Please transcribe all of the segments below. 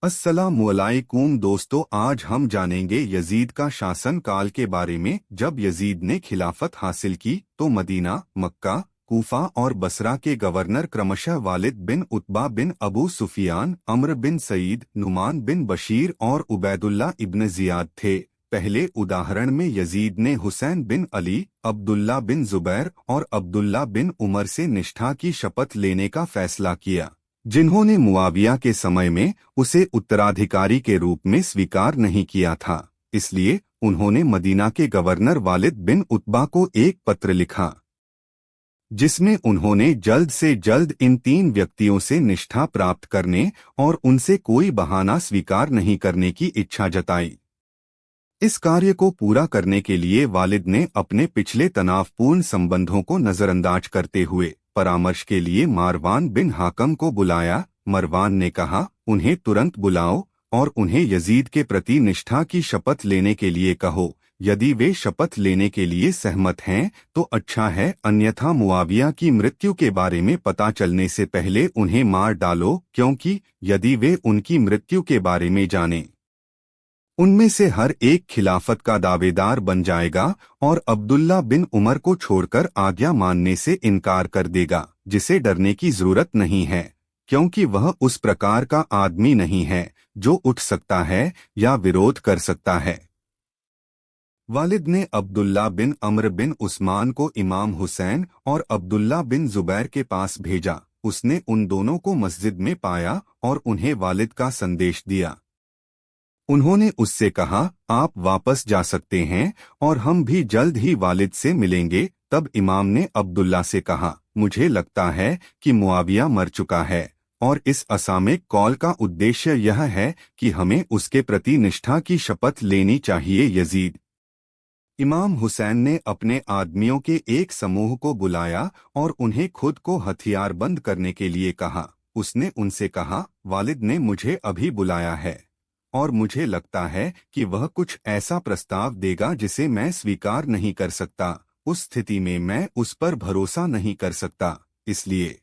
अस्सलामुअलैकुम दोस्तों, आज हम जानेंगे यजीद का शासन काल के बारे में। जब यजीद ने खिलाफत हासिल की तो मदीना, मक्का, कूफा और बसरा के गवर्नर क्रमशः वालिद बिन उतबा बिन अबू सुफियान, अम्र बिन सईद, नुमान बिन बशीर और उबैदुल्ला इब्न जियाद थे। पहले उदाहरण में यजीद ने हुसैन बिन अली, अब्दुल्ला बिन जुबैर और अब्दुल्ला बिन उमर से निष्ठा की शपथ लेने का फैसला किया, जिन्होंने मुआविया के समय में उसे उत्तराधिकारी के रूप में स्वीकार नहीं किया था। इसलिए उन्होंने मदीना के गवर्नर वालिद बिन उतबा को एक पत्र लिखा, जिसमें उन्होंने जल्द से जल्द इन तीन व्यक्तियों से निष्ठा प्राप्त करने और उनसे कोई बहाना स्वीकार नहीं करने की इच्छा जताई। इस कार्य को पूरा करने के लिए वालिद ने अपने पिछले तनावपूर्ण संबंधों को नजरअंदाज करते हुए परामर्श के लिए मारवान बिन हाकम को बुलाया। मरवान ने कहा, उन्हें तुरंत बुलाओ और उन्हें यजीद के प्रति निष्ठा की शपथ लेने के लिए कहो। यदि वे शपथ लेने के लिए सहमत हैं तो अच्छा है, अन्यथा मुआविया की मृत्यु के बारे में पता चलने से पहले उन्हें मार डालो, क्योंकि यदि वे उनकी मृत्यु के बारे में जानें, उनमें से हर एक खिलाफत का दावेदार बन जाएगा और अब्दुल्ला बिन उमर को छोड़कर आज्ञा मानने से इनकार कर देगा, जिसे डरने की जरूरत नहीं है, क्योंकि वह उस प्रकार का आदमी नहीं है जो उठ सकता है या विरोध कर सकता है। वालिद ने अब्दुल्ला बिन अम्र बिन उस्मान को इमाम हुसैन और अब्दुल्ला बिन जुबैर के पास भेजा। उसने उन दोनों को मस्जिद में पाया और उन्हें वालिद का संदेश दिया। उन्होंने उससे कहा, आप वापस जा सकते हैं और हम भी जल्द ही वालिद से मिलेंगे। तब इमाम ने अब्दुल्ला से कहा, मुझे लगता है कि मुआविया मर चुका है और इस असामयिक कॉल का उद्देश्य यह है कि हमें उसके प्रति निष्ठा की शपथ लेनी चाहिए। यजीद इमाम हुसैन ने अपने आदमियों के एक समूह को बुलाया और उन्हें खुद को हथियारबंद करने के लिए कहा। उसने उनसे कहा, वालिद ने मुझे अभी बुलाया है और मुझे लगता है कि वह कुछ ऐसा प्रस्ताव देगा जिसे मैं स्वीकार नहीं कर सकता। उस स्थिति में मैं उस पर भरोसा नहीं कर सकता, इसलिए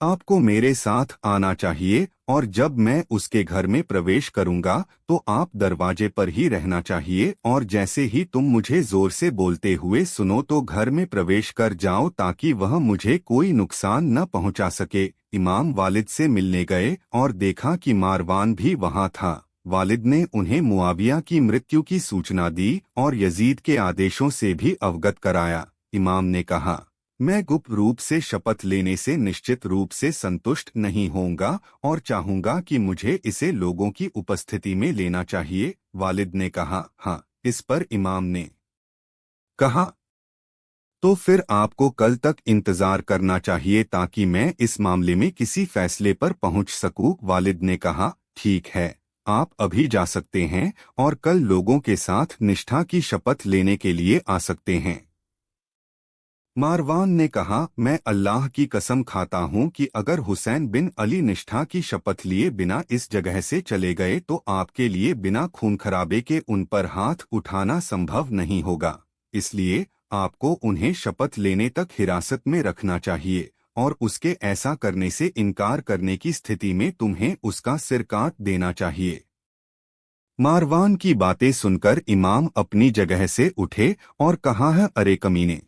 आपको मेरे साथ आना चाहिए और जब मैं उसके घर में प्रवेश करूंगा तो आप दरवाजे पर ही रहना चाहिए और जैसे ही तुम मुझे जोर से बोलते हुए सुनो तो घर में प्रवेश कर जाओ ताकि वह मुझे कोई नुकसान न पहुंचा सके। इमाम वालिद से मिलने गए और देखा कि मारवान भी वहां था। वालिद ने उन्हें मुआविया की मृत्यु की सूचना दी और यजीद के आदेशों से भी अवगत कराया। इमाम ने कहा, मैं गुप्त रूप से शपथ लेने से निश्चित रूप से संतुष्ट नहीं होऊंगा और चाहूंगा कि मुझे इसे लोगों की उपस्थिति में लेना चाहिए। वालिद ने कहा, हाँ। इस पर इमाम ने कहा, तो फिर आपको कल तक इंतजार करना चाहिए ताकि मैं इस मामले में किसी फैसले पर पहुंच सकूं। वालिद ने कहा, ठीक है, आप अभी जा सकते हैं और कल लोगों के साथ निष्ठा की शपथ लेने के लिए आ सकते हैं। मारवान ने कहा, मैं अल्लाह की कसम खाता हूं कि अगर हुसैन बिन अली निष्ठा की शपथ लिए बिना इस जगह से चले गए तो आपके लिए बिना खून खराबे के उन पर हाथ उठाना संभव नहीं होगा। इसलिए आपको उन्हें शपथ लेने तक हिरासत में रखना चाहिए और उसके ऐसा करने से इनकार करने की स्थिति में तुम्हें उसका सिर काट देना चाहिए। मारवान की बातें सुनकर इमाम अपनी जगह से उठे और कहा, है अरे कमीने,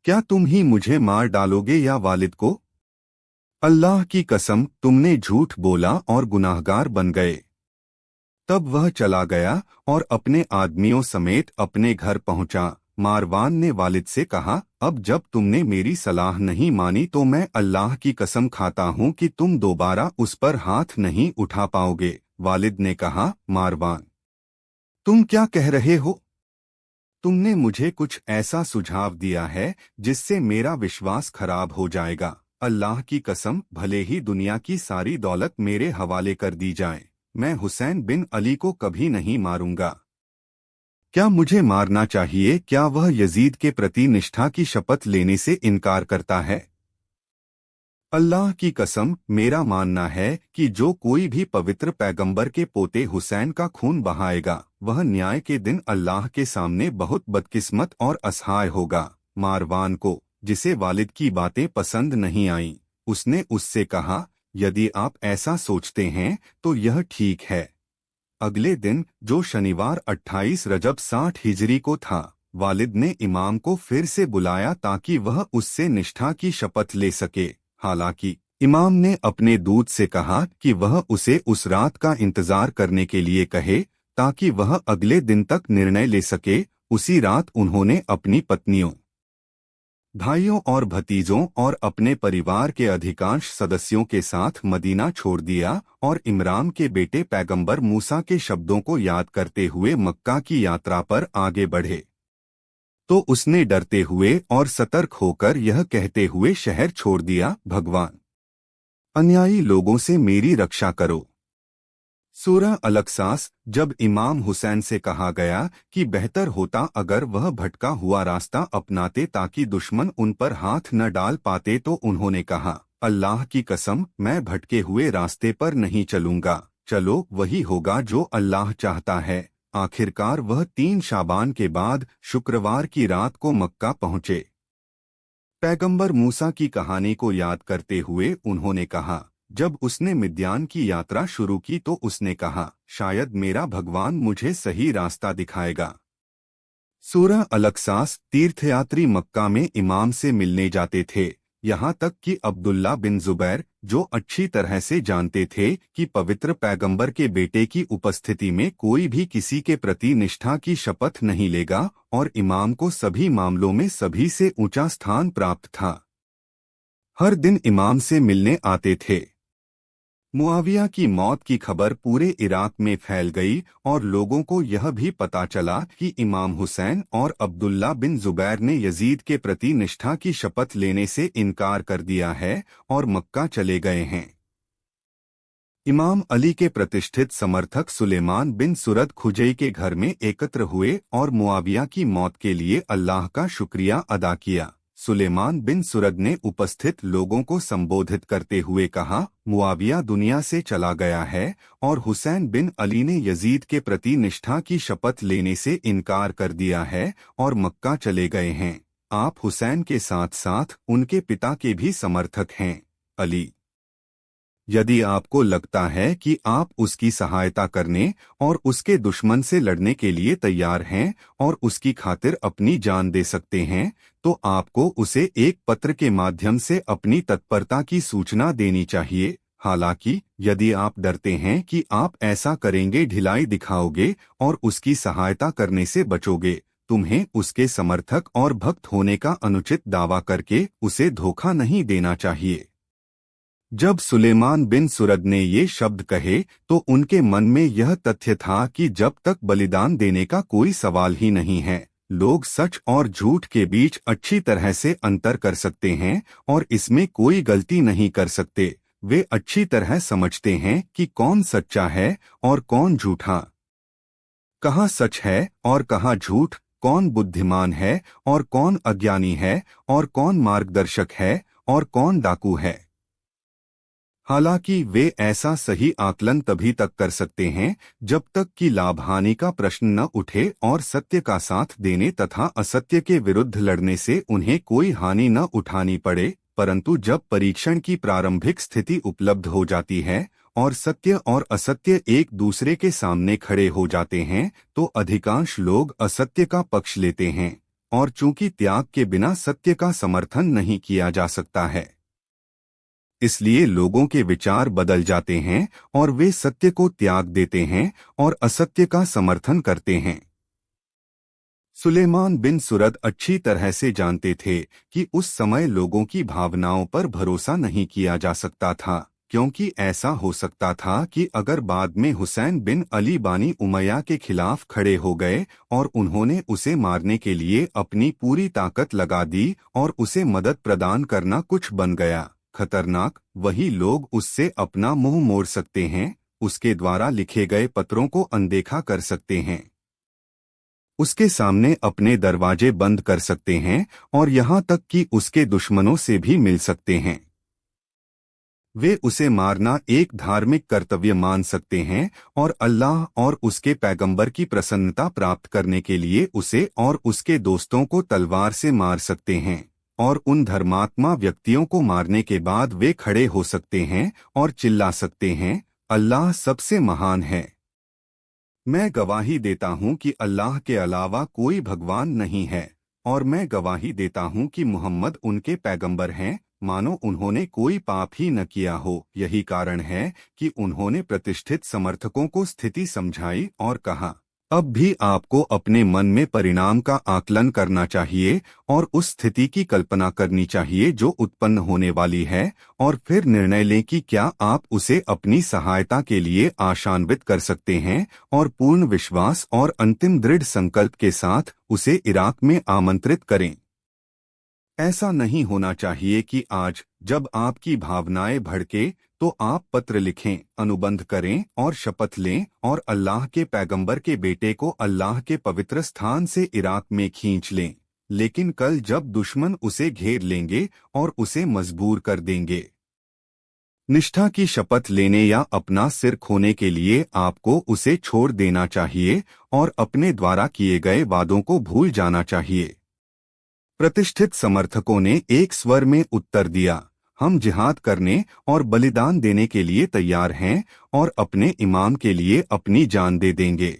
क्या तुम ही मुझे मार डालोगे या वालिद को? अल्लाह की कसम, तुमने झूठ बोला और गुनाहगार बन गए। तब वह चला गया और अपने आदमियों समेत अपने घर पहुंचा। मारवान ने वालिद से कहा, अब जब तुमने मेरी सलाह नहीं मानी तो मैं अल्लाह की कसम खाता हूं कि तुम दोबारा उस पर हाथ नहीं उठा पाओगे। वालिद ने कहा, मारवान, तुम क्या कह रहे हो? तुमने मुझे कुछ ऐसा सुझाव दिया है जिससे मेरा विश्वास खराब हो जाएगा। अल्लाह की कसम, भले ही दुनिया की सारी दौलत मेरे हवाले कर दी जाए, मैं हुसैन बिन अली को कभी नहीं मारूंगा। क्या मुझे मारना चाहिए? क्या वह यजीद के प्रति निष्ठा की शपथ लेने से इनकार करता है? अल्लाह की कसम, मेरा मानना है कि जो कोई भी पवित्र पैगंबर के पोते हुसैन का खून बहाएगा वह न्याय के दिन अल्लाह के सामने बहुत बदकिस्मत और असहाय होगा। मारवान को, जिसे वालिद की बातें पसंद नहीं आईं, उसने उससे कहा, यदि आप ऐसा सोचते हैं तो यह ठीक है। अगले दिन, जो शनिवार 28 रजब 60 हिजरी को था, वालिद ने इमाम को फिर से बुलाया ताकि वह उससे निष्ठा की शपथ ले सके। हालांकि इमाम ने अपने दूत से कहा कि वह उसे उस रात का इंतजार करने के लिए कहे ताकि वह अगले दिन तक निर्णय ले सके। उसी रात उन्होंने अपनी पत्नियों, भाइयों और भतीजों और अपने परिवार के अधिकांश सदस्यों के साथ मदीना छोड़ दिया और इमरान के बेटे पैगंबर मूसा के शब्दों को याद करते हुए मक्का की यात्रा पर आगे बढ़े। तो उसने डरते हुए और सतर्क होकर यह कहते हुए शहर छोड़ दिया, भगवान, अन्यायी लोगों से मेरी रक्षा करो। सूरह अल-क़सास। जब इमाम हुसैन से कहा गया कि बेहतर होता अगर वह भटका हुआ रास्ता अपनाते ताकि दुश्मन उन पर हाथ न डाल पाते, तो उन्होंने कहा, अल्लाह की कसम, मैं भटके हुए रास्ते पर नहीं चलूंगा, चलो वही होगा जो अल्लाह चाहता है। आखिरकार वह 3 शाबान के बाद शुक्रवार की रात को मक्का पहुंचे। पैगंबर मूसा की कहानी को याद करते हुए उन्होंने कहा, जब उसने मिद्यान की यात्रा शुरू की तो उसने कहा, शायद मेरा भगवान मुझे सही रास्ता दिखाएगा। सूरह अल-क़सास। तीर्थयात्री मक्का में इमाम से मिलने जाते थे, यहाँ तक कि अब्दुल्ला बिन जुबैर, जो अच्छी तरह से जानते थे कि पवित्र पैगंबर के बेटे की उपस्थिति में कोई भी किसी के प्रति निष्ठा की शपथ नहीं लेगा, और इमाम को सभी मामलों में सभी से ऊंचा स्थान प्राप्त था, हर दिन इमाम से मिलने आते थे। मुआविया की मौत की खबर पूरे इराक में फैल गई और लोगों को यह भी पता चला कि इमाम हुसैन और अब्दुल्ला बिन जुबैर ने यजीद के प्रति निष्ठा की शपथ लेने से इनकार कर दिया है और मक्का चले गए हैं। इमाम अली के प्रतिष्ठित समर्थक सुलेमान बिन सुरद खुजई के घर में एकत्र हुए और मुआविया की मौत के लिए अल्लाह का शुक्रिया अदा किया। सुलेमान बिन सुरद ने उपस्थित लोगों को संबोधित करते हुए कहा, मुआविया दुनिया से चला गया है और हुसैन बिन अली ने यजीद के प्रति निष्ठा की शपथ लेने से इनकार कर दिया है और मक्का चले गए हैं। आप हुसैन के साथ साथ उनके पिता के भी समर्थक हैं। अली, यदि आपको लगता है कि आप उसकी सहायता करने और उसके दुश्मन से लड़ने के लिए तैयार हैं और उसकी खातिर अपनी जान दे सकते हैं, तो आपको उसे एक पत्र के माध्यम से अपनी तत्परता की सूचना देनी चाहिए। हालांकि यदि आप डरते हैं कि आप ऐसा करेंगे ढिलाई दिखाओगे और उसकी सहायता करने से बचोगे, तुम्हें उसके समर्थक और भक्त होने का अनुचित दावा करके उसे धोखा नहीं देना चाहिए। जब सुलेमान बिन सुरद ने ये शब्द कहे तो उनके मन में यह तथ्य था कि जब तक बलिदान देने का कोई सवाल ही नहीं है, लोग सच और झूठ के बीच अच्छी तरह से अंतर कर सकते हैं और इसमें कोई गलती नहीं कर सकते। वे अच्छी तरह समझते हैं कि कौन सच्चा है और कौन झूठा, कहाँ सच है और कहाँ झूठ, कौन बुद्धिमान है और कौन अज्ञानी है और कौन मार्गदर्शक है और कौन डाकू है। हालांकि वे ऐसा सही आकलन तभी तक कर सकते हैं जब तक कि लाभ हानि का प्रश्न न उठे और सत्य का साथ देने तथा असत्य के विरुद्ध लड़ने से उन्हें कोई हानि न उठानी पड़े। परंतु जब परीक्षण की प्रारंभिक स्थिति उपलब्ध हो जाती है और सत्य और असत्य एक दूसरे के सामने खड़े हो जाते हैं, तो अधिकांश लोग असत्य का पक्ष लेते हैं, और चूंकि त्याग के बिना सत्य का समर्थन नहीं किया जा सकता है, इसलिए लोगों के विचार बदल जाते हैं और वे सत्य को त्याग देते हैं और असत्य का समर्थन करते हैं। सुलेमान बिन सुरद अच्छी तरह से जानते थे कि उस समय लोगों की भावनाओं पर भरोसा नहीं किया जा सकता था, क्योंकि ऐसा हो सकता था कि अगर बाद में हुसैन बिन अली बानी उमैया के खिलाफ खड़े हो गए और उन्होंने उसे मारने के लिए अपनी पूरी ताकत लगा दी और उसे मदद प्रदान करना कुछ बन गया खतरनाक, वही लोग उससे अपना मुंह मोड़ सकते हैं, उसके द्वारा लिखे गए पत्रों को अनदेखा कर सकते हैं, उसके सामने अपने दरवाजे बंद कर सकते हैं और यहाँ तक कि उसके दुश्मनों से भी मिल सकते हैं। वे उसे मारना एक धार्मिक कर्तव्य मान सकते हैं और अल्लाह और उसके पैगंबर की प्रसन्नता प्राप्त करने के लिए उसे और उसके दोस्तों को तलवार से मार सकते हैं। और उन धर्मात्मा व्यक्तियों को मारने के बाद वे खड़े हो सकते हैं और चिल्ला सकते हैं, अल्लाह सबसे महान है। मैं गवाही देता हूँ कि अल्लाह के अलावा कोई भगवान नहीं है, और मैं गवाही देता हूँ कि मुहम्मद उनके पैगंबर हैं, मानो उन्होंने कोई पाप ही न किया हो। यही कारण है कि उन्होंने प्रतिष्ठित समर्थकों को स्थिति समझाई और कहा, अब भी आपको अपने मन में परिणाम का आकलन करना चाहिए और उस स्थिति की कल्पना करनी चाहिए जो उत्पन्न होने वाली है, और फिर निर्णय लें कि क्या आप उसे अपनी सहायता के लिए आशान्वित कर सकते हैं, और पूर्ण विश्वास और अंतिम दृढ़ संकल्प के साथ उसे इराक में आमंत्रित करें। ऐसा नहीं होना चाहिए कि आज जब आपकी भावनाएं भड़के तो आप पत्र लिखें, अनुबंध करें और शपथ लें और अल्लाह के पैगंबर के बेटे को अल्लाह के पवित्र स्थान से इराक में खींच लें, लेकिन कल जब दुश्मन उसे घेर लेंगे और उसे मजबूर कर देंगे। निष्ठा की शपथ लेने या अपना सिर खोने के लिए आपको उसे छोड़ देना चाहिए और अपने द्वारा किए गए वादों को भूल जाना चाहिए। प्रतिष्ठित समर्थकों ने एक स्वर में उत्तर दिया, हम जिहाद करने और बलिदान देने के लिए तैयार हैं और अपने इमाम के लिए अपनी जान दे देंगे।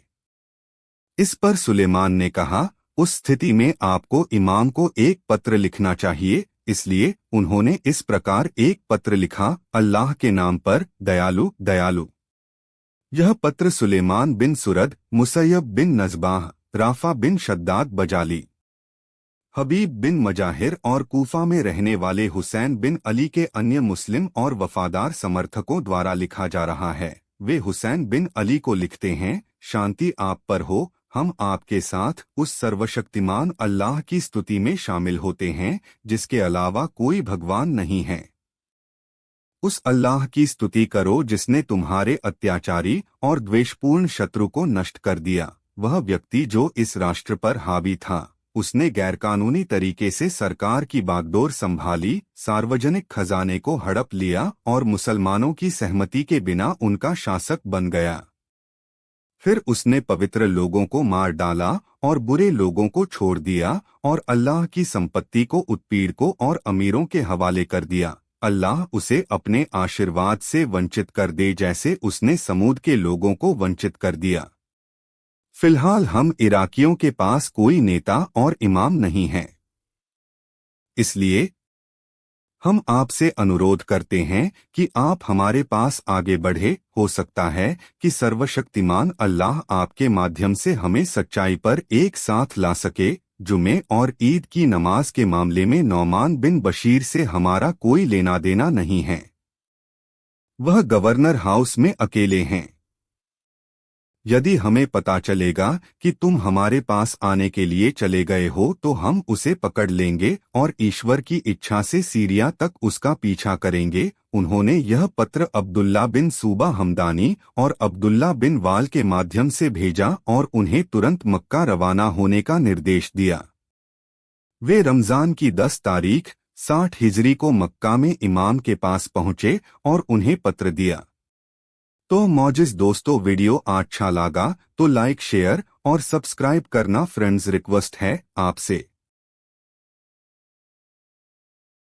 इस पर सुलेमान ने कहा, उस स्थिति में आपको इमाम को एक पत्र लिखना चाहिए। इसलिए उन्होंने इस प्रकार एक पत्र लिखा, अल्लाह के नाम पर, दयालु दयालु। यह पत्र सुलेमान बिन सुरद, मुसय्यब बिन नज़बाह, राफा बिन शद्दाद बजाली, हबीब बिन मजाहिर और कूफा में रहने वाले हुसैन बिन अली के अन्य मुस्लिम और वफादार समर्थकों द्वारा लिखा जा रहा है। वे हुसैन बिन अली को लिखते हैं, शांति आप पर हो, हम आपके साथ उस सर्वशक्तिमान अल्लाह की स्तुति में शामिल होते हैं जिसके अलावा कोई भगवान नहीं है। उस अल्लाह की स्तुति करो जिसने तुम्हारे अत्याचारी और द्वेषपूर्ण शत्रु को नष्ट कर दिया। वह व्यक्ति जो इस राष्ट्र पर हावी था, उसने गैरकानूनी तरीके से सरकार की बागडोर संभाली, सार्वजनिक खजाने को हड़प लिया और मुसलमानों की सहमति के बिना उनका शासक बन गया। फिर उसने पवित्र लोगों को मार डाला और बुरे लोगों को छोड़ दिया और अल्लाह की संपत्ति को उत्पीड़कों और अमीरों के हवाले कर दिया। अल्लाह उसे अपने आशीर्वाद से वंचित कर दे जैसे उसने समूद के लोगों को वंचित कर दिया। फिलहाल हम इराकियों के पास कोई नेता और इमाम नहीं है, इसलिए हम आपसे अनुरोध करते हैं कि आप हमारे पास आगे बढ़े। हो सकता है कि सर्वशक्तिमान अल्लाह आपके माध्यम से हमें सच्चाई पर एक साथ ला सके। जुमे और ईद की नमाज के मामले में नौमान बिन बशीर से हमारा कोई लेना देना नहीं है, वह गवर्नर हाउस में अकेले हैं। यदि हमें पता चलेगा कि तुम हमारे पास आने के लिए चले गए हो तो हम उसे पकड़ लेंगे और ईश्वर की इच्छा से सीरिया तक उसका पीछा करेंगे। उन्होंने यह पत्र अब्दुल्ला बिन सूबा हमदानी और अब्दुल्ला बिन वाल के माध्यम से भेजा और उन्हें तुरंत मक्का रवाना होने का निर्देश दिया। वे रमजान की 10 तारीख 60 हिजरी को मक्का में इमाम के पास पहुंचे और उन्हें पत्र दिया। तो मौजिज़ दोस्तों, वीडियो अच्छा लगा तो लाइक, शेयर और सब्सक्राइब करना फ्रेंड्स रिक्वेस्ट है आपसे।